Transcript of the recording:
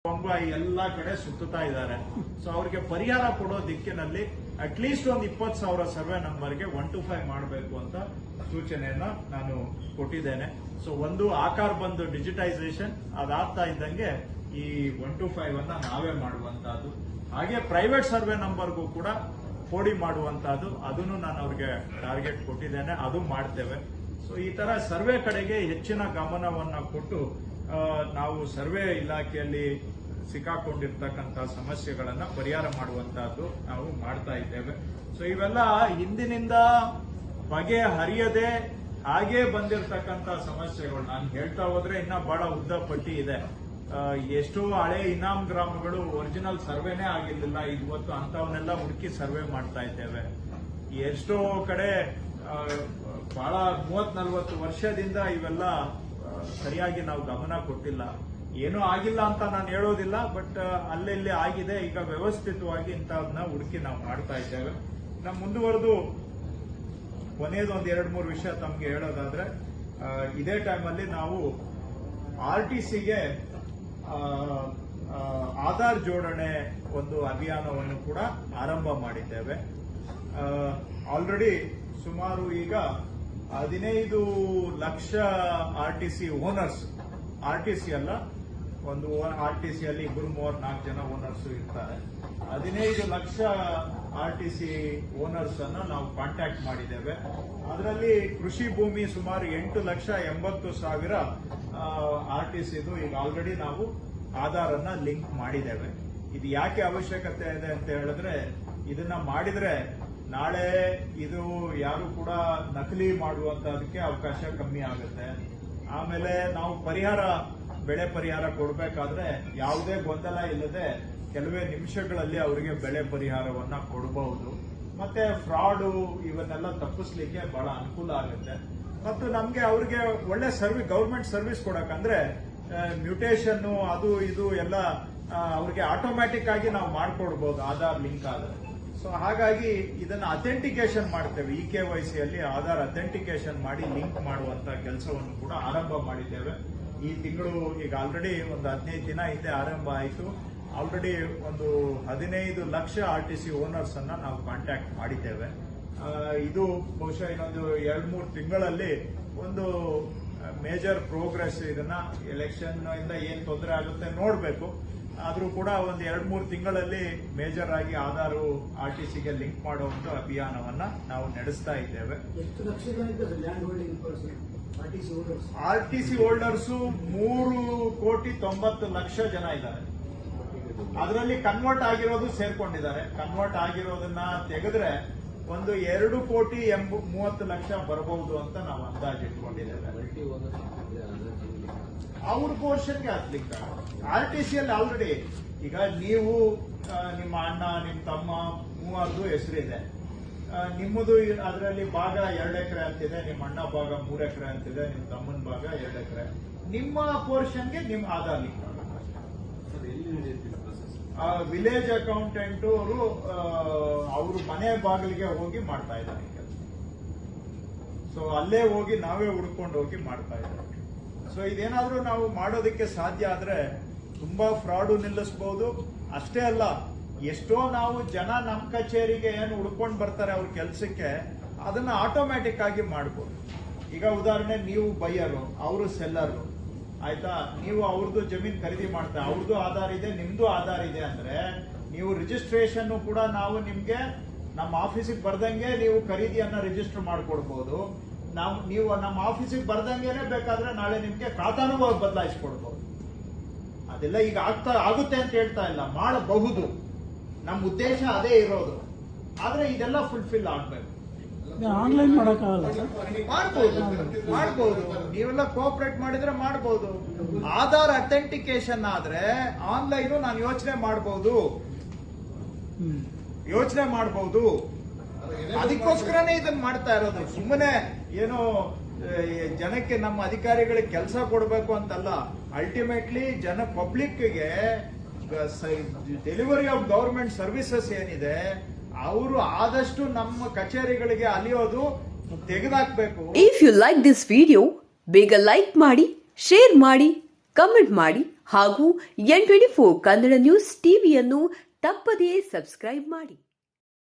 ಬೊಂಬಾಯಿ ಎಲ್ಲ ಕಡೆ ಸುತ್ತಾ ಇದ್ದಾರೆ. ಸೊ ಅವ್ರಿಗೆ ಪರಿಹಾರ ಕೊಡೋ ದಿಕ್ಕಿನಲ್ಲಿ ಅಟ್ಲೀಸ್ಟ್ ಒಂದು 20,000 ಸರ್ವೆ ನಂಬರ್ಗೆ 1 to 5 ಮಾಡಬೇಕು ಅಂತ ಸೂಚನೆಯನ್ನ ನಾನು ಕೊಟ್ಟಿದ್ದೇನೆ. ಸೊ ಒಂದು ಆಕಾರ್ ಬಂದು ಡಿಜಿಟೈಸೇಷನ್ ಅದಾಗ್ತಾ ಇದ್ದಂಗೆ ಈ 1 to 5 ಅನ್ನ ನಾವೇ ಮಾಡುವಂತಹದ್ದು, ಹಾಗೆ ಪ್ರೈವೇಟ್ ಸರ್ವೆ ನಂಬರ್ಗೂ ಕೂಡ ಕೋಡಿ ಮಾಡುವಂತಹದ್ದು, ಅದನ್ನು ನಾನು ಅವ್ರಿಗೆ ಟಾರ್ಗೆಟ್ ಕೊಟ್ಟಿದ್ದೇನೆ, ಅದು ಮಾಡ್ತೇವೆ. ಸೊ ಈ ತರ ಸರ್ವೆ ಕಡೆಗೆ ಹೆಚ್ಚಿನ ಗಮನವನ್ನ ಕೊಟ್ಟು ನಾವು ಸರ್ವೆ ಇಲಾಖೆಯಲ್ಲಿ ಸಿಕ್ಕಾಕೊಂಡಿರ್ತಕ್ಕಂಥ ಸಮಸ್ಯೆಗಳನ್ನ ಪರಿಹಾರ ಮಾಡುವಂತಹದ್ದು ನಾವು ಮಾಡ್ತಾ ಇದ್ದೇವೆ. ಸೊ ಇವೆಲ್ಲ ಹಿಂದಿನಿಂದ ಬಗೆಹರಿಯದೆ ಹಾಗೆ ಬಂದಿರತಕ್ಕಂಥ ಸಮಸ್ಯೆಗಳು. ನಾನು ಹೇಳ್ತಾ ಹೋದ್ರೆ ಇನ್ನ ಬಹಳ ಉದ್ದ ಪಟ್ಟಿ ಇದೆ. ಎಷ್ಟೋ ಹಳೆ ಇನಾಮ್ ಗ್ರಾಮಗಳು ಒರಿಜಿನಲ್ ಸರ್ವೆನೇ ಆಗಿರ್ಲಿಲ್ಲ, ಇವತ್ತು ಅಂತವನ್ನೆಲ್ಲ ಹುಡುಕಿ ಸರ್ವೆ ಮಾಡ್ತಾ ಇದ್ದೇವೆ. ಎಷ್ಟೋ ಕಡೆ ಬಹಳ 30-40 ವರ್ಷದಿಂದ ಇವೆಲ್ಲ ಸರಿಯಾಗಿ ನಾವು ಗಮನ ಕೊಟ್ಟಿಲ್ಲ. ಏನೂ ಆಗಿಲ್ಲ ಅಂತ ನಾನು ಹೇಳೋದಿಲ್ಲ, ಬಟ್ ಅಲ್ಲೆಲ್ಲಿ ಆಗಿದೆ. ಈಗ ವ್ಯವಸ್ಥಿತವಾಗಿ ಇಂಥವನ್ನ ಹುಡುಕಿ ನಾವು ಮಾಡ್ತಾ ಇದ್ದೇವೆ. ನಾವು ಮುಂದುವರೆದು ಕೊನೆಯದೊಂದು 2-3 ವಿಷಯ ತಮ್ಗೆ ಹೇಳೋದಾದ್ರೆ, ಇದೇ ಟೈಮಲ್ಲಿ ನಾವು RTCಗೆ ಆಧಾರ್ ಜೋಡಣೆ ಒಂದು ಅಭಿಯಾನವನ್ನು ಕೂಡ ಆರಂಭ ಮಾಡಿದ್ದೇವೆ. ಆಲ್ರೆಡಿ ಸುಮಾರು ಈಗ 15 ಲಕ್ಷ RTC ಓನರ್ಸ್, RTC ಅಲ್ಲ, ಒಂದು RTCಯಲ್ಲಿ 2-3-4 ಜನ ಓನರ್ಸ್ ಇರ್ತಾರೆ. 15 ಲಕ್ಷ RTC ಓನರ್ಸ್ ಅನ್ನ ನಾವು ಕಾಂಟ್ಯಾಕ್ಟ್ ಮಾಡಿದ್ದೇವೆ. ಅದರಲ್ಲಿ ಕೃಷಿ ಭೂಮಿ ಸುಮಾರು 8,80,000 RTC ಈಗ ಆಲ್ರೆಡಿ ನಾವು ಆಧಾರ್ ಅನ್ನ ಲಿಂಕ್ ಮಾಡಿದ್ದೇವೆ. ಇದು ಯಾಕೆ ಅವಶ್ಯಕತೆ ಇದೆ ಅಂತ ಹೇಳಿದ್ರೆ, ಇದನ್ನ ಮಾಡಿದ್ರೆ ನಾಳೆ ಇದು ಯಾರು ಕೂಡ ನಕಲಿ ಮಾಡುವಂತದಕ್ಕೆ ಅವಕಾಶ ಕಮ್ಮಿ ಆಗುತ್ತೆ. ಆಮೇಲೆ ನಾವು ಬೆಳೆ ಪರಿಹಾರ ಕೊಡಬೇಕಾದ್ರೆ ಯಾವುದೇ ಗೊಂದಲ ಇಲ್ಲದೆ ಕೆಲವೇ ನಿಮಿಷಗಳಲ್ಲಿ ಅವರಿಗೆ ಬೆಳೆ ಪರಿಹಾರವನ್ನ ಕೊಡಬಹುದು. ಮತ್ತೆ ಫ್ರಾಡು ಇವನ್ನೆಲ್ಲ ತಪ್ಪಿಸ್ಲಿಕ್ಕೆ ಬಹಳ ಅನುಕೂಲ ಆಗುತ್ತೆ. ಮತ್ತು ನಮ್ಗೆ ಅವ್ರಿಗೆ ಒಳ್ಳೆ ಗವರ್ಮೆಂಟ್ ಸರ್ವಿಸ್ ಕೊಡಕಂದ್ರೆ ಮ್ಯೂಟೇಷನ್ ಅದು ಇದು ಎಲ್ಲ ಅವ್ರಿಗೆ ಆಟೋಮ್ಯಾಟಿಕ್ ಆಗಿ ನಾವು ಮಾಡ್ಕೊಡ್ಬಹುದು ಆಧಾರ್ ಲಿಂಕ್ ಆದ್ರೆ. ಸೊ ಹಾಗಾಗಿ ಇದನ್ನ ಅಥೆಂಟಿಕೇಶನ್ ಮಾಡ್ತೇವೆ. EKYC ಅಲ್ಲಿ ಆಧಾರ್ ಅಥೆಂಟಿಕೇಶನ್ ಮಾಡಿ ಲಿಂಕ್ ಮಾಡುವಂತ ಕೆಲಸವನ್ನು ಕೂಡ ಆರಂಭ ಮಾಡಿದ್ದೇವೆ. ಈ ತಿಂಗಳು ಈಗ ಆಲ್ರೆಡಿ ಒಂದು 15 ದಿನ ಹಿಂದೆ ಆರಂಭ ಆಯಿತು. ಆಲ್ರೆಡಿ ಒಂದು 15 ಲಕ್ಷ RTC ಓನರ್ಸ್ ಅನ್ನ ನಾವು ಕಾಂಟ್ಯಾಕ್ಟ್ ಮಾಡಿದ್ದೇವೆ. ಇದು ಬಹುಶಃ ಇನ್ನೊಂದು 2-3 ತಿಂಗಳಲ್ಲಿ ಒಂದು ಮೇಜರ್ ಪ್ರೋಗ್ರೆಸ್. ಇದನ್ನ ಎಲೆಕ್ಷನ್ ಇಂದ ಏನ್ ತೊಂದರೆ ಆಗುತ್ತೆ ನೋಡ್ಬೇಕು, ಆದ್ರೂ ಕೂಡ ಒಂದು 2-3 ತಿಂಗಳಲ್ಲಿ ಮೇಜರ್ ಆಗಿ ಆಧಾರು RTCಗೆ ಲಿಂಕ್ ಮಾಡುವಂತ ಅಭಿಯಾನವನ್ನ ನಾವು ನಡೆಸ್ತಾ ಇದ್ದೇವೆ. RTC ಹೋಲ್ಡರ್ಸ್ 3,90,00,000 ಜನ ಇದ್ದಾರೆ. ಅದರಲ್ಲಿ ಕನ್ವರ್ಟ್ ಆಗಿರೋದು ಸೇರ್ಕೊಂಡಿದ್ದಾರೆ. ಕನ್ವರ್ಟ್ ಆಗಿರೋದನ್ನ ತೆಗೆದ್ರೆ ಒಂದು 2,30,00,000 ಬರಬಹುದು ಅಂತ ನಾವು ಅಂದಾಜು ಇಟ್ಕೊಂಡಿದ್ದೇವೆ. ಅವ್ರ ಪೋರ್ಷನ್ಗೆ ಹಾಕ್ಲಿಕ್ಕೆ RTCಯಲ್ಲಿ ಆಲ್ರೆಡಿ ಈಗ ನೀವು ನಿಮ್ಮ ಅಣ್ಣ, ನಿಮ್ಮ ತಮ್ಮ 3 ಹೆಸರಿದೆ. ನಿಮ್ಮದು ಅದರಲ್ಲಿ ಭಾಗ 2 ಎಕರೆ ಅಂತಿದೆ, ನಿಮ್ಮ ಅಣ್ಣ ಭಾಗ 3 ಎಕರೆ ಅಂತಿದೆ, ನಿಮ್ಮ ತಮ್ಮನ ಭಾಗ 2 ಎಕರೆ. ನಿಮ್ಮ ಪೋರ್ಷನ್ಗೆ ನಿಮ್ಮ ಆಧಾರ್ ಲಿಂಕ್ ವಿಲೇಜ್ ಅಕೌಂಟೆಂಟ್ ಅವರು ಮನೆ ಬಾಗಿಲಿಗೆ ಹೋಗಿ ಮಾಡ್ತಾ ಇದ್ದಾರೆ. ಸೊ ಅಲ್ಲೇ ಹೋಗಿ ನಾವೇ ಹುಡ್ಕೊಂಡು ಹೋಗಿ ಮಾಡ್ತಾ ಇದ್ದಾರೆ. ಸೊ ಇದೇನಾದ್ರೂ ನಾವು ಮಾಡೋದಕ್ಕೆ ಸಾಧ್ಯ ಆದ್ರೆ ತುಂಬಾ ಫ್ರಾಡು ನಿಲ್ಲಿಸಬಹುದು. ಅಷ್ಟೇ ಅಲ್ಲ, ಎಷ್ಟೋ ನಾವು ಜನ ನಮ್ಮ ಕಚೇರಿಗೆ ಏನು ಹುಡ್ಕೊಂಡು ಬರ್ತಾರೆ ಅವ್ರ ಕೆಲಸಕ್ಕೆ, ಅದನ್ನ ಆಟೋಮ್ಯಾಟಿಕ್ ಆಗಿ ಮಾಡಬಹುದು. ಈಗ ಉದಾಹರಣೆ, ನೀವು ಬೈಯರು, ಅವರು ಸೆಲ್ಲರು, ಆಯ್ತಾ? ನೀವು ಅವ್ರದ್ದು ಜಮೀನ್ ಖರೀದಿ ಮಾಡ್ತಾರೆ, ಅವ್ರದ್ದು ಆಧಾರ್ ಇದೆ, ನಿಮ್ದು ಆಧಾರ್ ಇದೆ ಅಂದ್ರೆ ನೀವು ರಿಜಿಸ್ಟ್ರೇಷನ್ ಕೂಡ ನಾವು ನಿಮ್ಗೆ ನಮ್ಮ ಆಫೀಸಿಗೆ ಬರ್ದಂಗೆ ನೀವು ಖರೀದಿಯನ್ನ ರಿಜಿಸ್ಟರ್ ಮಾಡ್ಕೊಡ್ಬಹುದು. ನೀವು ನಮ್ಮ ಆಫೀಸಿಗೆ ಬರ್ದಂಗೆನೆ ಬೇಕಾದ್ರೆ ನಾಳೆ ನಿಮ್ಗೆ ಖಾತಾನು ಬದಲಾಯಿಸ್ಕೊಡ್ಬಹುದು. ಅದೆಲ್ಲ ಈಗ ಆಗುತ್ತೆ ಅಂತ ಹೇಳ್ತಾ ಇಲ್ಲ, ಮಾಡಬಹುದು. ನಮ್ಮ ಉದ್ದೇಶ ಅದೇ ಇರೋದು. ಆದ್ರೆ ಇದೆಲ್ಲ ಫುಲ್ಫಿಲ್ ಆಗ್ಬೇಕು. ಆನ್ಲೈನ್ ಮಾಡಕ್ಕಾಗಲ್ಲ, ಮಾಡಬಹುದು. ನೀವೆಲ್ಲ ಕೋಆಪರೇಟ್ ಮಾಡಿದ್ರೆ ಮಾಡಬಹುದು. ಆಧಾರ್ ಅಥೆಂಟಿಕೇಶನ್ ಆದ್ರೆ ಆನ್ಲೈನ್ ನಾನು ಯೋಚನೆ ಮಾಡಬಹುದು. ಅದಕ್ಕೋಸ್ಕರನೇ ಇದನ್ನ ಮಾಡ್ತಾ ಇರೋದು. ಸುಮ್ಮನೆ ಏನೋ ಜನಕ್ಕೆ ನಮ್ಮ ಅಧಿಕಾರಿಗಳಿಗೆ ಕೆಲಸ ಕೊಡಬೇಕು ಅಂತಲ್ಲ. ಅಲ್ಟಿಮೇಟ್ಲಿ ಪಬ್ಲಿಕ್ಗೆ ಡೆಲಿವರಿ ಆಫ್ ಗವರ್ಮೆಂಟ್ ಸರ್ವಿಸಸ್ ಏನಿದೆ, ಅವರು ಆದಷ್ಟು ನಮ್ಮ ಕಚೇರಿಗಳಿಗೆ ಅಲಿಯೋದು ತೆಗೆದಾಕ್ಬೇಕು. If you like this video, ಬೇಗ ಲೈಕ್ ಮಾಡಿ, ಶೇರ್ ಮಾಡಿ, ಕಮೆಂಟ್ ಮಾಡಿ ಹಾಗೂ N24 ಕನ್ನಡ ನ್ಯೂಸ್ ಟಿವಿಯನ್ನು ತಪ್ಪದೇ ಸಬ್ಸ್ಕ್ರೈಬ್ ಮಾಡಿ.